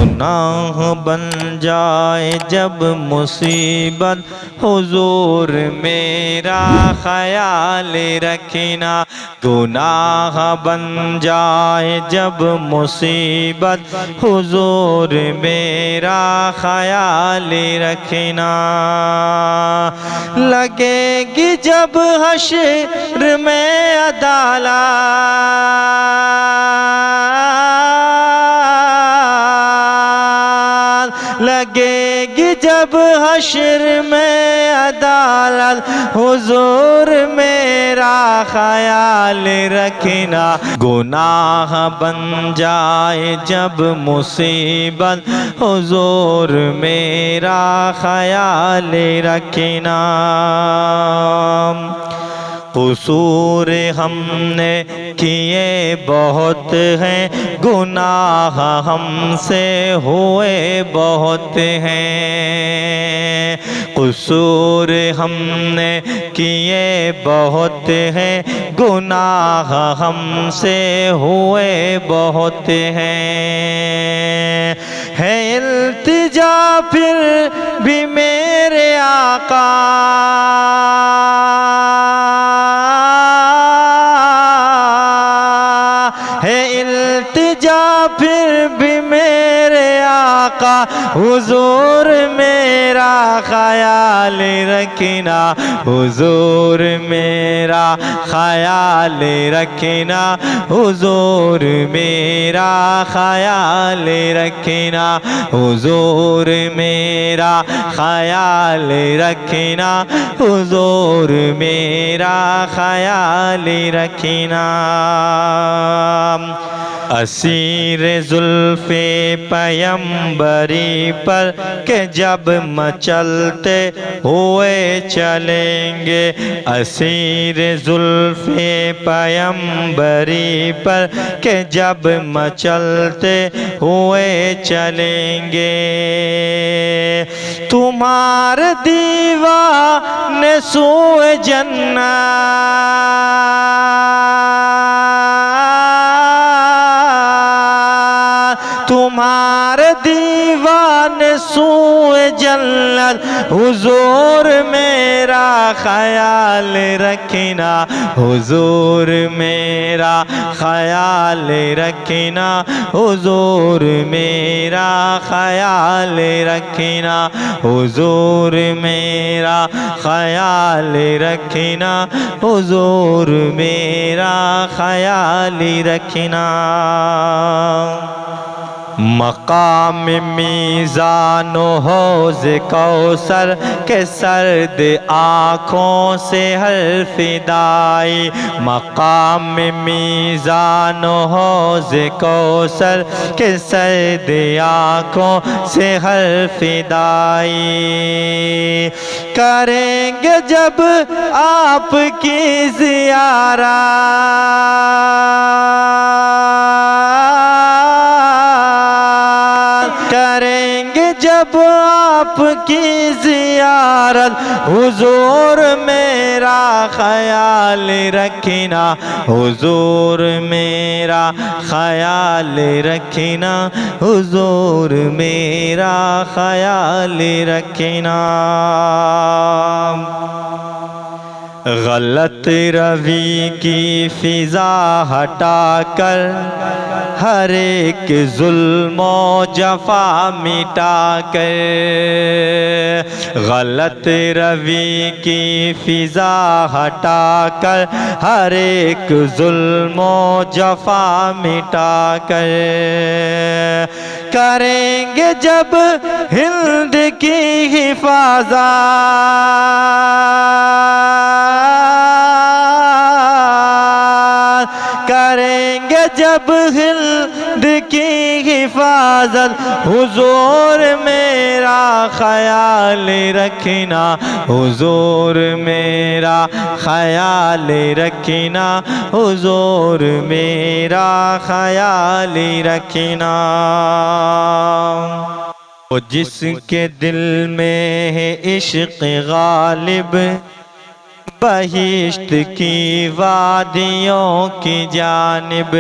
गुनाह बन जाए जब मुसीबत, हुजूर मेरा ख्याल रखना। गुनाह बन जाए जब मुसीबत, हुजूर मेरा ख्याल रखना। लगेगी जब हश्र में अदालत, लगेगी जब हश्र में अदालत, हुजूर मेरा ख्याल रखना। गुनाह बन जाए जब मुसीबत, हुजूर मेरा ख्याल रखना। कसूर हमने किए बहुत हैं, गुनाह हमसे हुए बहुत हैं। कसूर हमने किए बहुत हैं, गुनाह हमसे हुए बहुत हैं। है इल्तिजा फिर भी मेरे आका, है इल्तिजा फिर भी मेरे आका, हुजूर मेरा ख्याल रखना। हुजूर मेरा ख्याल रखना, हुजूर मेरा ख्याल रखना, हुजूर मेरा ख्याल रखना, हुजूर मेरा ख्याल रखना। असीर जुल्फ़े पैगंबरी पर के जब मचलते हुए चलेंगे, असीर जुल्फ़े पैगंबरी पर के जब मचलते हुए चलेंगे। तुम्हारे दीवाने सूए जन्नत, तुम्हारे दीवाने सूए जन्नत, हुजूर मेरा ख्याल रखना। हुजूर मेरा ख्याल रखना, हुजूर मेरा ख्याल रखना, हुजूर मेरा ख्याल रखना, हुजूर मेरा ख्याल रखना। मकाम मीज़ान हौज़ कौसर के सर्द आँखों से हर फिदाई, मकाम मीज़ान हौज़ कौसर के सर्द आँखों से हर फिदाई। करेंगे जब आपकी ज़ियारत, करेंगे जब आपकी ज़ियारत, हुजूर मेरा ख्याल रखना। हुजूर मेरा ख्याल रखना, हुजूर मेरा ख्याल रखना। गलत रवि की फिजा हटाकर, हर एक जुल्म जफा मिटा कर, गलत रवि की फिजा हटाकर, हर एक जुल्म जफा मिटा कर, करेंगे जब हिंद की हिफाजत, करेंगे जब हिंद की हिफाजत, हुजूर मेरा ख्याल रखना। हुजूर मेरा ख्याल रखना, हुजूर मेरा ख्याल रखना। वो जिसके दिल में है इश्क गालिब, बहिश्त की वादियों की जानिब,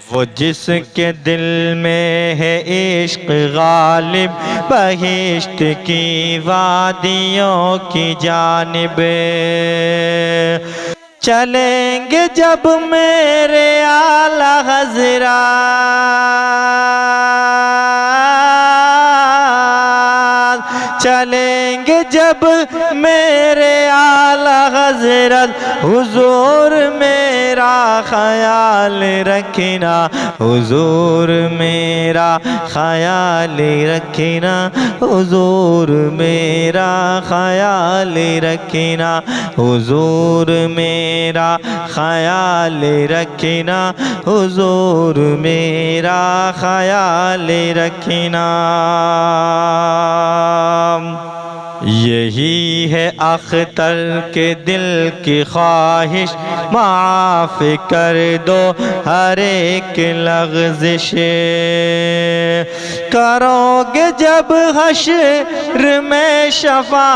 वो जिसके दिल में है इश्क गालिब, बहिश्त की वादियों की जानिब चलेंगे जब मेरे आला हज़रात, चलेंगे जब मेरे आला हज़रत, हुजूर मेरा ख्याल रखना, हुजूर मेरा ख्याल रखना, हुजूर मेरा ख्याल रखना, हुजूर मेरा ख्याल रखना, हुजूर मेरा ख्याल रखना। यही है अख्तर के दिल की ख्वाहिश, माफ़ कर दो हर एक लग़्ज़िश, करोगे जब हश्र में शफ़ाअत,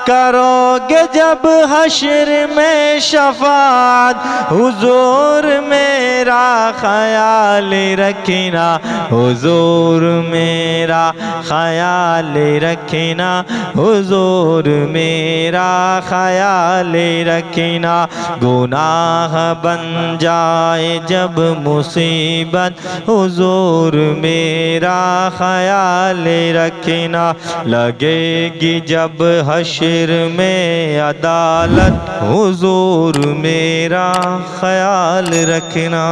करोगे जब हश्र में शफ़ाअत, हुजूर मेरा ख्याल रखना, हुजूर मेरा ख्याल रखना, हुजूर मेरा ख्याल रखना। गुनाह बन जाए जब मुसीबत, हुजूर मेरा ख्याल रखना, लगेगी जब हश्र में अदालत, हुजूर मेरा ख्याल रखना।